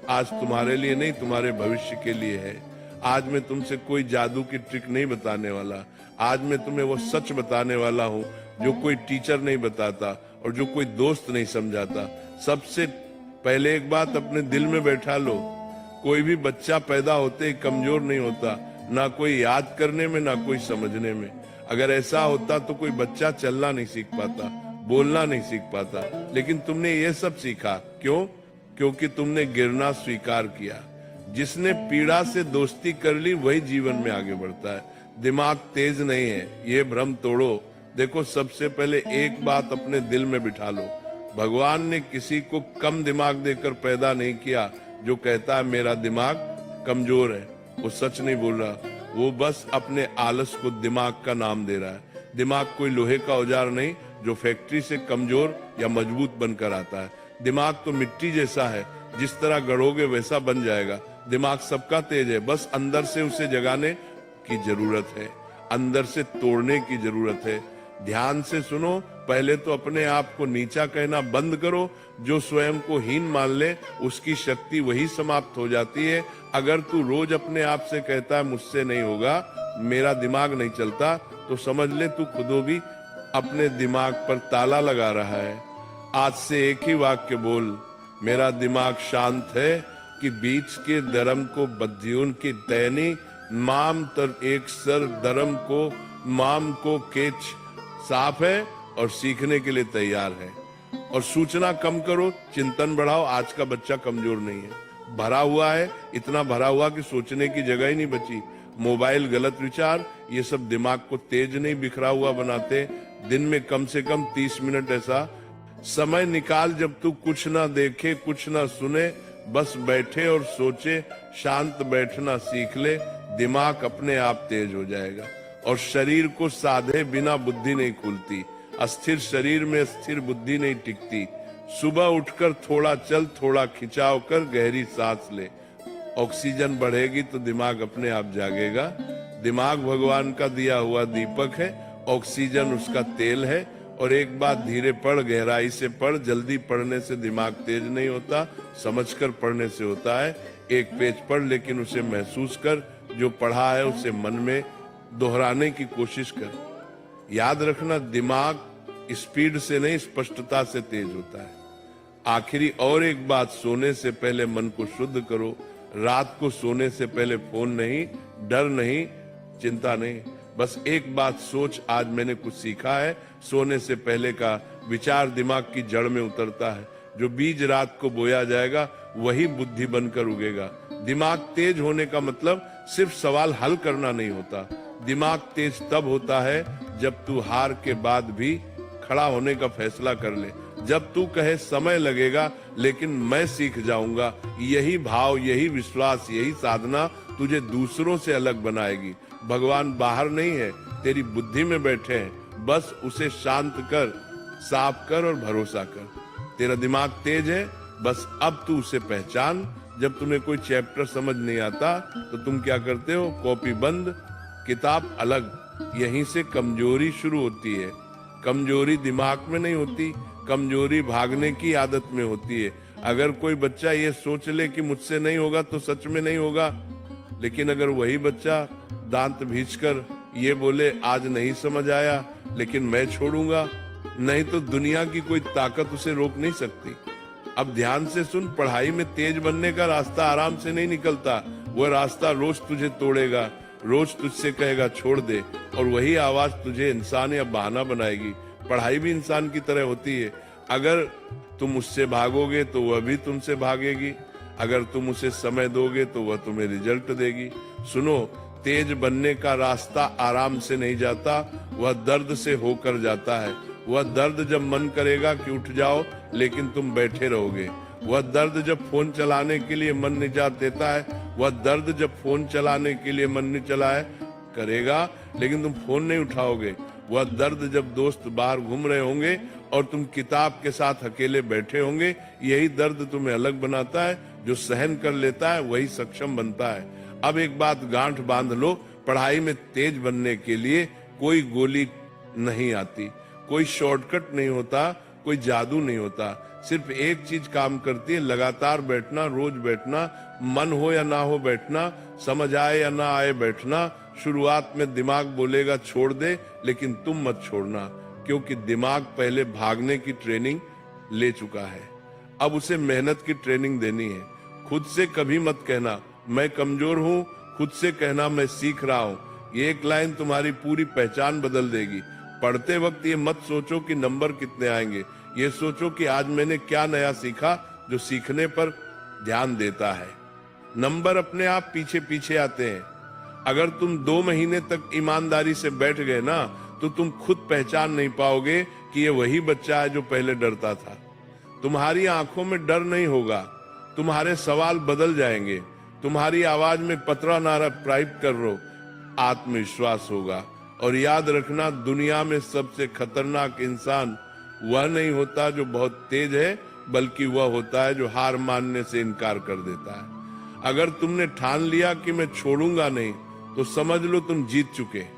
आज तुम्हारे लिए नहीं, तुम्हारे भविष्य के लिए है। आज मैं तुमसे कोई जादू की ट्रिक नहीं बताने वाला। आज मैं तुम्हें वो सच बताने वाला हूँ जो कोई टीचर नहीं बताता और जो कोई दोस्त नहीं समझाता। सबसे पहले एक बात अपने दिल में बैठा लो, कोई भी बच्चा पैदा होते ही कमजोर नहीं होता, ना कोई याद करने में, ना कोई समझने में। अगर ऐसा होता तो कोई बच्चा चलना नहीं सीख पाता, बोलना नहीं सीख पाता। लेकिन तुमने ये सब सीखा, क्यों? क्योंकि तुमने गिरना स्वीकार किया। जिसने पीड़ा से दोस्ती कर ली वही जीवन में आगे बढ़ता है। दिमाग तेज नहीं है, ये भ्रम तोड़ो। देखो, सबसे पहले एक बात अपने दिल में बिठा लो, भगवान ने किसी को कम दिमाग देकर पैदा नहीं किया। जो कहता है मेरा दिमाग कमजोर है, वो सच नहीं बोल रहा, वो बस अपने आलस को दिमाग का नाम दे रहा है। दिमाग कोई लोहे का औजार नहीं जो फैक्ट्री से कमजोर या मजबूत बनकर आता है। दिमाग तो मिट्टी जैसा है, जिस तरह गढ़ोगे वैसा बन जाएगा। दिमाग सबका तेज है, बस अंदर से उसे जगाने की जरूरत है, अंदर से तोड़ने की जरूरत है। ध्यान से सुनो, पहले तो अपने आप को नीचा कहना बंद करो। जो स्वयं को हीन मान ले उसकी शक्ति वही समाप्त हो जाती है। अगर तू रोज अपने आप से कहता है मुझसे नहीं होगा, मेरा दिमाग नहीं चलता, तो समझ ले तू खुद भी अपने दिमाग पर ताला लगा रहा है। आज से एक ही वाक्य बोल, मेरा दिमाग शांत है कि बीच के धर्म को बद्यून की तैनी, माम तर एक सर धर्म को माम को केच साफ है और सीखने के लिए तैयार है। और सूचना कम करो, चिंतन बढ़ाओ। आज का बच्चा कमजोर नहीं है, भरा हुआ है, इतना भरा हुआ कि सोचने की जगह ही नहीं बची। मोबाइल, गलत विचार, ये सब दिमाग को तेज नहीं बिखरा हुआ बनाते। दिन में कम से कम 30 मिनट ऐसा समय निकाल जब तू कुछ ना देखे, कुछ ना सुने, बस बैठे और सोचे। शांत बैठना सीख ले, दिमाग अपने आप तेज हो जाएगा। और शरीर को साधे बिना बुद्धि नहीं खुलती। अस्थिर शरीर में स्थिर बुद्धि नहीं टिकती। सुबह उठकर थोड़ा चल, थोड़ा खिंचाव कर, गहरी सांस ले। ऑक्सीजन बढ़ेगी तो दिमाग अपने आप जागेगा। दिमाग भगवान का दिया हुआ दीपक है, ऑक्सीजन उसका तेल है। और एक बात, धीरे पढ़, गहराई से पढ़। जल्दी पढ़ने से दिमाग तेज नहीं होता, समझकर पढ़ने से होता है। एक पेज पढ़ लेकिन उसे महसूस कर, जो पढ़ा है उसे मन में दोहराने की कोशिश कर। याद रखना, दिमाग स्पीड से नहीं स्पष्टता से तेज होता है। आखिरी और एक बात, सोने से पहले मन को शुद्ध करो। रात को सोने से पहले फोन नहीं, डर नहीं, चिंता नहीं, बस एक बात सोच, आज मैंने कुछ सीखा है। सोने से पहले का विचार दिमाग की जड़ में उतरता है। जो बीज रात को बोया जाएगा वही बुद्धि बनकर उगेगा। दिमाग तेज होने का मतलब सिर्फ सवाल हल करना नहीं होता। दिमाग तेज तब होता है जब तू हार के बाद भी खड़ा होने का फैसला कर ले। जब तू कहे समय लगेगा लेकिन मैं सीख जाऊंगा। यही भाव, यही विश्वास, यही साधना तुझे दूसरों से अलग बनाएगी। भगवान बाहर नहीं है, तेरी बुद्धि में बैठे हैं। बस उसे शांत कर, साफ कर और भरोसा कर। तेरा दिमाग तेज है, बस अब तू उसे पहचान। जब तुम्हें कोई चैप्टर समझ नहीं आता तो तुम क्या करते हो? कॉपी बंद, किताब अलग। यहीं से कमजोरी शुरू होती है। कमजोरी दिमाग में नहीं होती, कमजोरी भागने की आदत में होती है। अगर कोई बच्चा ये सोच ले कि मुझसे नहीं होगा तो सच में नहीं होगा। लेकिन अगर वही बच्चा दांत भींचकर ये बोले आज नहीं समझ आया लेकिन मैं छोड़ूंगा, नहीं तो दुनिया की कोई ताकत उसे रोक नहीं सकती। अब ध्यान से सुन, पढ़ाई में तेज बनने का रास्ता आराम से नहीं निकलता। वह रास्ता रोज तुझे तोड़ेगा, रोज तुझसे कहेगा छोड़ दे, और वही आवाज तुझे इंसान या बहाना बनाएगी। पढ़ाई भी इंसान की तरह होती है। अगर तुम उससे भागोगे तो वह भी तुमसे भागेगी। अगर तुम उसे समय दोगे तो वह तुम्हें रिजल्ट देगी। सुनो, तेज बनने का रास्ता आराम से नहीं जाता, वह दर्द से होकर जाता है। वह दर्द जब मन करेगा कि उठ जाओ लेकिन तुम बैठे रहोगे। वह दर्द जब फोन चलाने के लिए मन निजात देता है, वह दर्द जब फोन चलाने के लिए मन नहीं चलाए करेगा लेकिन तुम फोन नहीं उठाओगे। वह दर्द जब दोस्त बाहर घूम रहे होंगे और तुम किताब के साथ अकेले बैठे होंगे, यही दर्द तुम्हें अलग बनाता है। जो सहन कर लेता है वही सक्षम बनता है। अब एक बात गांठ बांध लो, पढ़ाई में तेज बनने के लिए कोई गोली नहीं आती, कोई शॉर्टकट नहीं होता, कोई जादू नहीं होता। सिर्फ एक चीज काम करती है, लगातार बैठना, रोज बैठना, मन हो या ना हो बैठना, समझ आए या ना आए बैठना। शुरुआत में दिमाग बोलेगा छोड़ दे, लेकिन तुम मत छोड़ना, क्योंकि दिमाग पहले भागने की ट्रेनिंग ले चुका है। अब उसे मेहनत की ट्रेनिंग देनी है। खुद से कभी मत कहना मैं कमजोर हूं, खुद से कहना मैं सीख रहा हूं। ये एक लाइन तुम्हारी पूरी पहचान बदल देगी। पढ़ते वक्त ये मत सोचो कि नंबर कितने आएंगे, ये सोचो कि आज मैंने क्या नया सीखा जो सीखने पर ध्यान देता है। नंबर अपने आप पीछे पीछे आते हैं। अगर तुम 2 महीने तक ईमानदारी से बैठ गए ना, तो तुम खुद पहचान नहीं पाओगे कि ये वही बच्चा है जो पहले डरता था। तुम्हारी आंखों में डर नहीं होगा, तुम्हारे सवाल बदल जाएंगे, तुम्हारी आवाज में पतरा नारा टाइप कर रो, आत्मविश्वास होगा। और याद रखना, दुनिया में सबसे खतरनाक इंसान वह नहीं होता जो बहुत तेज है, बल्कि वह होता है जो हार मानने से इनकार कर देता है। अगर तुमने ठान लिया कि मैं छोड़ूंगा नहीं, तो समझ लो तुम जीत चुके।